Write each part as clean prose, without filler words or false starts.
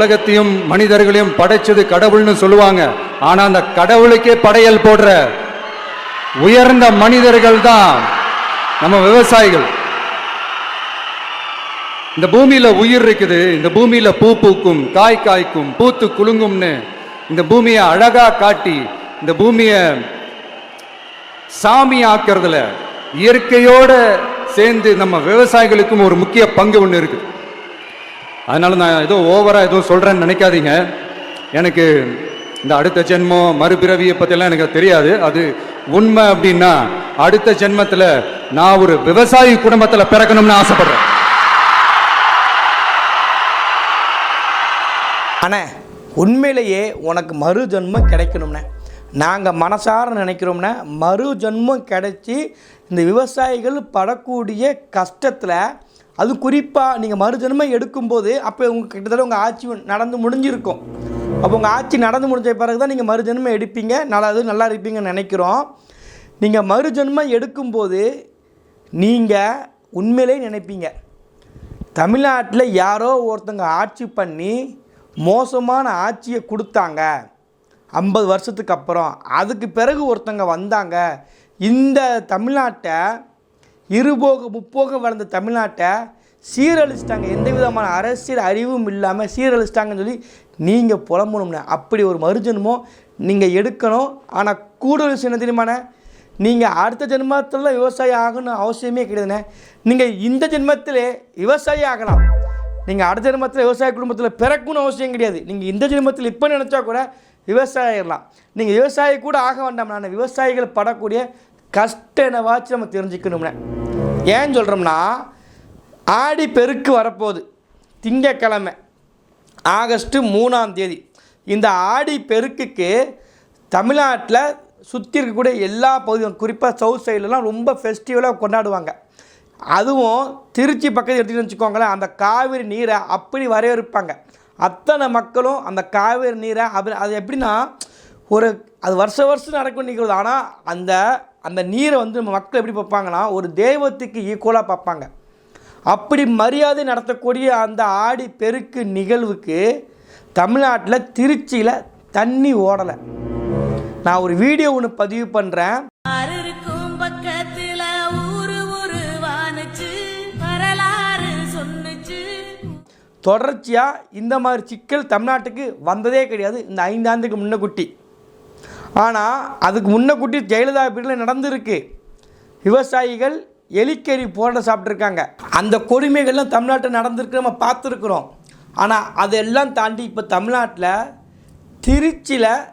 உலகத்தையும் மனிதர்களையும் படைச்சது கடவுள்னு சொல்லுவாங்க. ஆனா அந்த கடவுளுக்கே படையல் போடுற உயர்ந்த மனிதர்கள் தான் நம்ம விவசாயிகள். இந்த பூமியில உயிர் இருக்குது, இந்த பூமியில பூ பூக்கும், காய் காய்க்கும், பூத்து குலுங்கும்னு இந்த பூமியை அழகா காட்டி இந்த பூமியை சாமி ஆக்கிறதுல இயற்கையோட சேர்ந்து நம்ம விவசாயிகளுக்கும் ஒரு முக்கிய பங்கு ஒன்று இருக்கு. அதனால நான் ஏதோ ஓவரா ஏதோ சொல்றேன்னு நினைக்காதீங்க. எனக்கு இந்த அடுத்த ஜென்மம் மறுபிறவியை பற்றியெல்லாம் எனக்கு தெரியாது. அது உண்மை அப்படின்னா அடுத்த ஜென்மத்தில் நான் ஒரு விவசாயி குடும்பத்தில் பிறக்கணும்னு ஆசைப்படுறேன். அண்ணே, உண்மையிலேயே உனக்கு மறு ஜென்மம் கிடைக்கணும்னே நாங்கள் மனசார நினைக்கிறோம்னா, மறு ஜென்மம் கிடைச்சி இந்த விவசாயிகள் படக்கூடிய கஷ்டத்தில், அது குறிப்பாக நீங்கள் மறு ஜென்மம் எடுக்கும்போது அப்போ உங்கள் கிட்டத்தட்ட உங்கள் ஆட்சி நடந்து முடிஞ்சிருக்கும். அப்போ உங்கள் ஆட்சி நடந்து முடிஞ்ச பிறகு தான் நீங்கள் மறு ஜென்மம் எடுப்பீங்க, நல்லா இருப்பீங்கன்னு நினைக்கிறோம். நீங்கள் மறு ஜென்மம் எடுக்கும்போது நீங்கள் உண்மையிலே நினைப்பீங்க, தமிழ்நாட்டில் யாரோ ஒருத்தங்க ஆட்சி பண்ணி மோசமான ஆட்சியை கொடுத்தாங்க 50 வருஷத்துக்கு அப்புறம், அதுக்கு பிறகு ஒருத்தங்க வந்தாங்க, இந்த தமிழ்நாட்டை இருபோக முப்போக வளர்ந்த தமிழ்நாட்டை சீரழிச்சிட்டாங்க, எந்த விதமான அரசியல் அறிவும் இல்லாமல் சீரழிச்சிட்டாங்கன்னு சொல்லி நீங்கள் புலம்பணும்னு. அப்படி ஒரு மறுஜென்மம் நீங்கள் எடுக்கணும். ஆனால் கூடுதல் விஷயம் என்ன தெரியுமாண்ணே, நீங்கள் அடுத்த ஜென்மத்தில் விவசாயி ஆகணும்னு அவசியமே கிடையாதுண்ணே. நீங்கள் இந்த ஜென்மத்திலே விவசாயி ஆகலாம். நீங்கள் அடுத்த ஜென்மத்தில் விவசாய குடும்பத்தில் பிறக்கணும்னு அவசியம் கிடையாது. நீங்கள் இந்த ஜென்மத்தில் இப்போ நினச்சா கூட விவசாயி ஆகலாம். நீங்கள் விவசாயி கூட ஆக வேண்டாம். நான் விவசாயிகள் படக்கூடிய கஷ்டம் என்னவாச்சு நம்ம தெரிஞ்சுக்கணும்னே. ஏன் சொல்கிறோம்னா, ஆடி பெருக்கு வரப்போகுது, திங்கக்கிழமை ஆகஸ்ட் 3ஆம் தேதி. இந்த ஆடி பெருக்குக்கு தமிழ்நாட்டில் சுற்றி இருக்கக்கூடிய எல்லா பகுதியும், குறிப்பாக சவுத் சைட்லலாம் ரொம்ப ஃபெஸ்டிவலாக கொண்டாடுவாங்க. அதுவும் திருச்சி பக்கத்தில் எடுத்துகிட்டு வச்சுக்கோங்களேன், அந்த காவிரி நீரை அப்படி வரவேற்பாங்க. அத்தனை மக்களும் அந்த காவிரி நீரை அது எப்படின்னா அது வருஷம் நடக்கும் நிகழ்வு. ஆனால் அந்த நீரை நம்ம மக்கள் எப்படி பார்ப்பாங்கன்னா, ஒரு தெய்வத்துக்கு ஈக்குவலாக பார்ப்பாங்க. அப்படி மரியாதை நடத்தக்கூடிய அந்த ஆடி பெருக்கு நிகழ்வுக்கு தமிழ்நாட்டில் திருச்சியில் தண்ணி ஓடலை. நான் ஒரு வீடியோ ஒன்று பதிவு பண்ணுறேன். தொடர்ச்சியாக இந்த மாதிரி சிக்கல் தமிழ்நாட்டுக்கு வந்ததே கிடையாது இந்த 5 ஆண்டுக்கு முன்னக்குட்டி. ஆனால் அதுக்கு முன்னக்குட்டி ஜெயலலிதா பீரியடில் நடந்திருக்கு. விவசாயிகள் எலிக்கறி போராட்டம் சாப்பிட்ருக்காங்க. அந்த கொடுமைகள்லாம் தமிழ்நாட்டில் நடந்திருக்கு, நம்ம பார்த்துருக்குறோம். ஆனால் அதெல்லாம் தாண்டி இப்போ தமிழ்நாட்டில் திருச்சியில்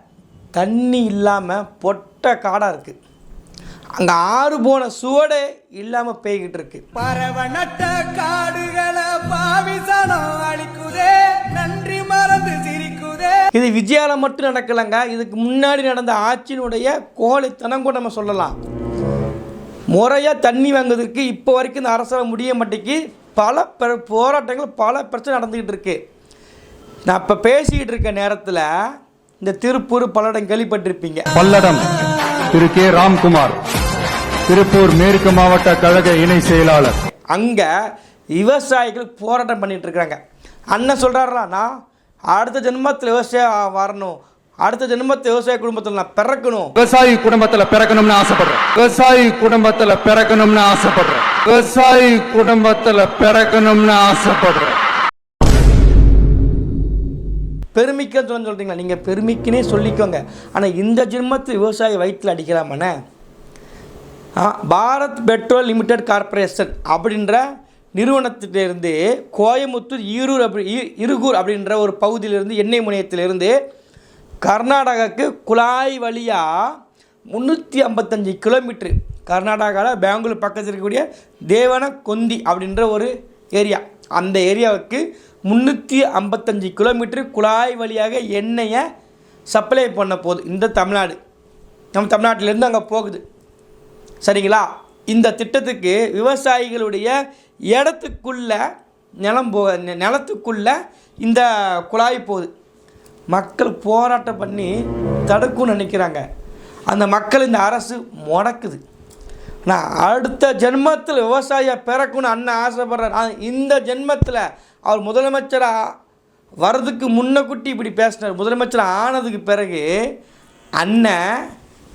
தண்ணி இல்லாமல் பொட்ட காடாக இருக்குது. அங்கே ஆறு போன சுவடே இல்லாமல் பெய்கிட்டு இருக்கு. பரவநட்ட காடுகளை பாவிசனம் அழிக்குதே, நன்றி மறந்து சிரிக்குதே. இது விஜயால மட்டும் நடக்கலைங்க, இதுக்கு முன்னாடி நடந்த ஆட்சியினுடைய கோழைத்தனம் கூட நம்ம சொல்லலாம். முறையாக தண்ணி வாங்குவதற்கு இப்போ வரைக்கும் இந்த அரசால் முடிய மாட்டேங்கி பல போராட்டங்கள், பல பிரச்சனை நடந்துக்கிட்டு இருக்கு. நான் இப்போ பேசிக்கிட்டு இருக்க நேரத்தில் இந்த திருப்பூர் பல்லடம் கேள்விப்பட்டிருப்பீங்க. பல்லடம் திரு கே ராம்குமார், திருப்பூர் மேற்கு மாவட்ட கழக இணை செயலாளர். அங்கே விவசாயிகள் போராட்டம் பண்ணிட்டு இருக்கிறாங்க. அண்ணன் சொல்கிறாரா, நான் அடுத்த ஜென்மத்தில் விவசாயம் வரணும், அடுத்த ஜென்மத்தில் விவசாய குடும்பத்தில் நான் பிறக்கணும், விவசாயி குடும்பத்தில் பிறக்கணும்னு ஆசைப்படுறேன், விவசாயி குடும்பத்தில் பிறக்கணும்னு ஆசைப்படுறேன், விவசாயி குடும்பத்தில் பிறக்கணும்னு ஆசைப்படுறேன். பெருமிக்கன்னு சொல்கிறீங்களா? நீங்கள் பெருமிக்குன்னே சொல்லிக்கோங்க. ஆனால் இந்த ஜென்மத்தில் விவசாயி வயிற்றில் அடிக்கலாமாண்ணே? பாரத் பெட்ரோல் லிமிடெட் கார்பரேஷன் அப்படின்ற நிறுவனத்திலிருந்து கோயமுத்தூர் இருகூர் அப்படின்ற ஒரு பகுதியிலிருந்து, எண்ணெய் முனையத்திலிருந்து கர்நாடகாவுக்கு குழாய் வழியாக 355 கிலோமீட்ரு, கர்நாடகாவில் பெங்களூர் பக்கத்தில் இருக்கக்கூடிய தேவனகொந்தி அப்படின்ற ஒரு ஏரியா, அந்த ஏரியாவுக்கு 355 கிலோமீட்டர் குழாய் வழியாக எண்ணெயை சப்ளை பண்ண போகுது இந்த தமிழ்நாடு. நம்ம தமிழ்நாட்டிலேருந்து அங்கே போகுது, சரிங்களா? இந்த திட்டத்துக்கு விவசாயிகளுடைய இடத்துக்குள்ளே நிலத்துக்குள்ளே இந்த குழாய் போகுது. மக்கள் போராட்டம் பண்ணி தடுக்கும்னு நினைக்கிறாங்க. அந்த மக்கள் இந்த அரசு முடக்குது. நான் அடுத்த ஜென்மத்தில் விவசாயியை பிறக்குன்னு அண்ணன் ஆசைப்படுறார். இந்த ஜென்மத்தில் அவர் முதலமைச்சராக வர்றதுக்கு முன்னக்கூட்டி இப்படி பேசினார். முதலமைச்சர் ஆனதுக்கு பிறகு அண்ணன்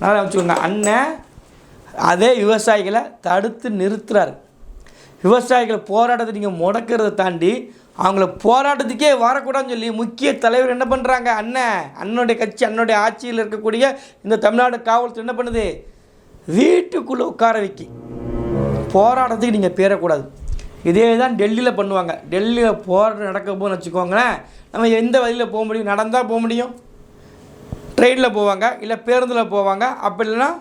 நல்லா வச்சுக்கோங்க, அண்ணன் அதே விவசாயிகளை தடுத்து நிறுத்துறாரு. விவசாயிகள் போராட்டத்தை நீங்கள் முடக்கிறத தாண்டி அவங்கள போராட்டத்துக்கே வரக்கூடாதுன்னு சொல்லி முக்கிய தலைவர் என்ன பண்ணுறாங்க, அண்ணனுடைய கட்சி, அண்ணனுடைய ஆட்சியில் இருக்கக்கூடிய இந்த தமிழ்நாடு காவல்துறை என்ன பண்ணுது, வீட்டுக்குள்ளே உட்கார வைக்கி போராட்டத்துக்கு நீங்கள் பேரக்கூடாது. இதே தான் டெல்லியில் பண்ணுவாங்க. டெல்லியில் போராட்டம் நடக்க போகுதுன்னு வச்சுக்கோங்களேன், நம்ம எந்த வழியில் போக முடியும், நடந்தால் போக முடியும், ட்ரெயினில் போவாங்க, இல்லை பேருந்தில் போவாங்க, அப்படி இல்லைன்னா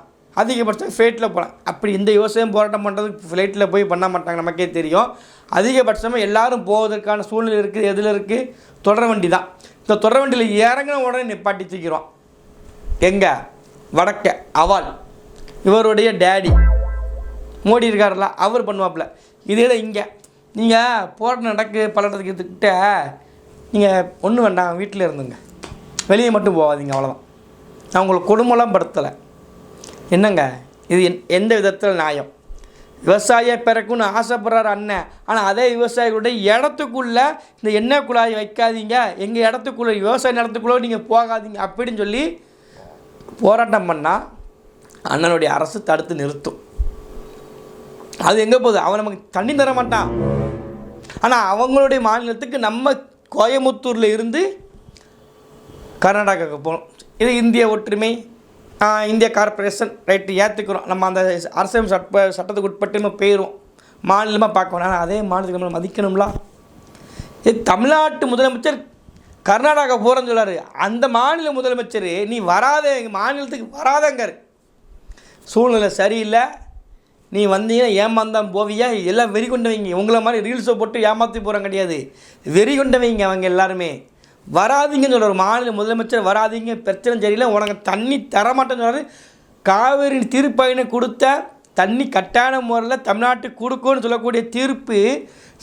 அதிகபட்சம் ஃப்ளைட்டில் போகலாம். அப்படி இந்த விவசாயம் போராட்டம் பண்ணுறதுக்கு ஃப்ளைட்டில் போய் பண்ண மாட்டாங்க, நமக்கே தெரியும். அதிகபட்சமாக எல்லோரும் போவதற்கான சூழ்நிலை இருக்குது. எதில் இருக்குது, தொடர் வண்டி தான். இந்த தொடர் வண்டியில் இறங்கின உடனே நிப்பாட்டி தூக்கிறோம். எங்கே, வடக்க அவால் இவருடைய டேடி மோடி இருக்காருல்ல, அவர் பண்ணுவாப்புல. இதே தான் இங்கே நீங்கள் போராட்டம் நடக்கு பல்லடத்துக்கிட்ட நீங்கள் ஒன்றும் வேண்டாம், வீட்டில் இருந்துங்க, வெளியே மட்டும் போகாதீங்க, அவ்வளோதான். நான் உங்களுக்கு கொடுமைலாம் படுத்தலை. என்னங்க இது எந்த விதத்தில் நியாயம்? விவசாய பிறக்குன்னு ஆசைப்படுறாரு அண்ணன், ஆனால் அதே விவசாயிகளுடைய இடத்துக்குள்ளே இந்த எண்ணெய் குழாய் வைக்காதீங்க, எங்கள் இடத்துக்குள்ளே விவசாய நிலத்துக்குள்ளே நீங்கள் போகாதீங்க அப்படின்னு சொல்லி போராட்டம் பண்ணால் அண்ணனுடைய அரசு தடுத்து நிறுத்தும். அது எங்கே போகுது, அவன் நமக்கு தண்ணி தர மாட்டான். ஆனால் அவங்களுடைய மாநிலத்துக்கு நம்ம கோயமுத்தூரில் இருந்து கர்நாடகாவுக்கு போகணும். இது இந்திய ஒற்றுமை, இந்திய கார்பரேஷன் ரைட்டு ஏற்றுக்கிறோம். நம்ம அந்த அரசியல் சட்டத்துக்கு உட்பட்டு நம்ம போயிடுவோம், மாநிலமாக பார்க்கணும். ஆனால் அதே மாநிலத்துக்கு நம்ம மதிக்கணும்ல. இது தமிழ்நாட்டு முதலமைச்சர் கர்நாடகா போகிறேன்னு சொல்லார். அந்த மாநில முதலமைச்சர் நீ வராத, எங்கள் மாநிலத்துக்கு வராதங்கார். சூழ்நிலை சரியில்லை, நீ வந்தீங்கன்னா ஏமாந்தான் போவியா, எல்லாம் வெறி கொண்டவங்க. உங்களை மாதிரி ரீல்ஸை போட்டு ஏமாற்றி போகிறாங்க கிடையாது, வெறி கொண்டவங்க அவங்க எல்லாருமே. வராதிங்கன்னு சொல்கிற மாநில முதலமைச்சர் வராதிங்க, பிரச்சனை சரியில்லை, உனக்கு தண்ணி தரமாட்டேன்னு சொல்கிறாரு. காவேரி தீர்ப்பாயினை கொடுத்த தண்ணி கட்டான முறையில் தமிழ்நாட்டுக்கு கொடுக்கும்னு சொல்லக்கூடிய தீர்ப்பு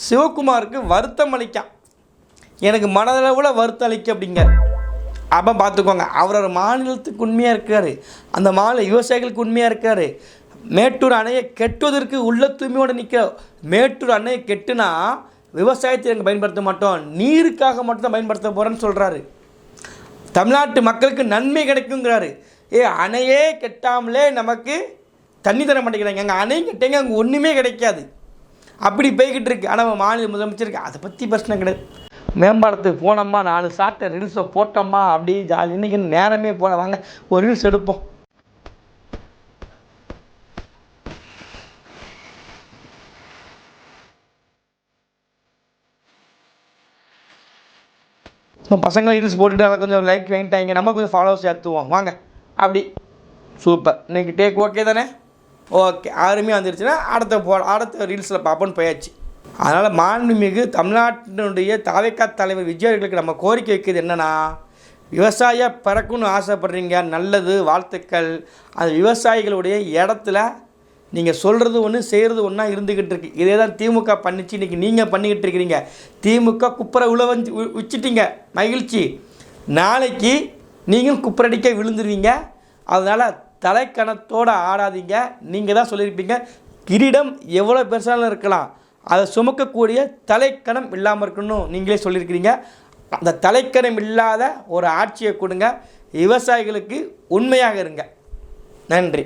சிவகுமாருக்கு வருத்தம் அளிக்கான். எனக்கு மனதளவில் வருத்தம் அளிக்க அப்படிங்க. அப்போ பார்த்துக்கோங்க, அவர் மாநிலத்துக்கு உண்மையாக இருக்கார், அந்த மாநில விவசாயிகளுக்கு உண்மையாக இருக்கார். மேட்டூர் அணையை கெட்டுவதற்கு உள்ள தூய்மையோடு நிற்க. மேட்டூர் அணையை கெட்டுனா விவசாயத்தை எங்கள் பயன்படுத்த மாட்டோம், நீருக்காக மட்டும்தான் பயன்படுத்த போகிறேன்னு சொல்கிறாரு. தமிழ்நாட்டு மக்களுக்கு நன்மை கிடைக்குங்கிறாரு. அணையே கெட்டாமலே நமக்கு தண்ணி தர மாட்டேங்கிறாங்க, அங்கே அணை கெட்டங்க, அங்கே ஒன்றுமே கிடைக்காது, அப்படி போய்கிட்டு இருக்கு. ஆனால் மாநில முதலமைச்சருக்கு அதை பற்றி பிரச்சனை கிடையாது. மேம்பாலத்துக்கு போனோம்மா, 4 சாட்டை ரீல்ஸை போட்டோம்மா, அப்படி ஜாலி. இன்றைக்கி நேரமே போன, வாங்க ஒரு ரீல்ஸ் எடுப்போம். பசங்க ரீல்ஸ் போட்டுட்டு அதை கொஞ்சம் லைக் வாங்கிட்டாங்க, நம்ம கொஞ்சம் ஃபாலோவர்ஸ் ஏற்றுவோம் வாங்க. அப்படி சூப்பர். இன்றைக்கி டேக் ஓகே தானே? ஓகே, அருமையாக வந்துருச்சுன்னா அடுத்த ரீல்ஸில் பார்ப்போன்னு போயாச்சு. அதனால் மாண்புமிகு தமிழ்நாட்டினுடைய தாவேகா தலைவர் விஜய் அவர்களுக்கு நம்ம கோரிக்கை வைக்கிறது என்னென்னா, விவசாய பறக்குன்னு ஆசைப்படுறீங்க, நல்லது, வாழ்த்துக்கள். அந்த விவசாயிகளுடைய இடத்துல நீங்கள் சொல்கிறது ஒன்று, செய்கிறது ஒன்றா இருந்துக்கிட்டு இருக்கு. இதே தான் திமுக பண்ணிச்சு, இன்றைக்கி நீங்கள் பண்ணிக்கிட்டு இருக்கிறீங்க. திமுக குப்புற வச்சுட்டீங்க, மகிழ்ச்சி. நாளைக்கு நீங்களும் குப்புரடிக்க விழுந்துருவீங்க. அதனால் தலைக்கணத்தோடு ஆடாதீங்க. நீங்கள் தான் சொல்லியிருப்பீங்க, கிரீடம் எவ்வளோ பெருசாலும் இருக்கலாம், அதை சுமக்கக்கூடிய தலைக்கணம் இல்லாமல் இருக்கணும் நீங்களே சொல்லியிருக்கிறீங்க. அந்த தலைக்கணம் இல்லாத ஒரு ஆட்சியை கொடுங்க, விவசாயிகளுக்கு உண்மையாக இருங்க. நன்றி.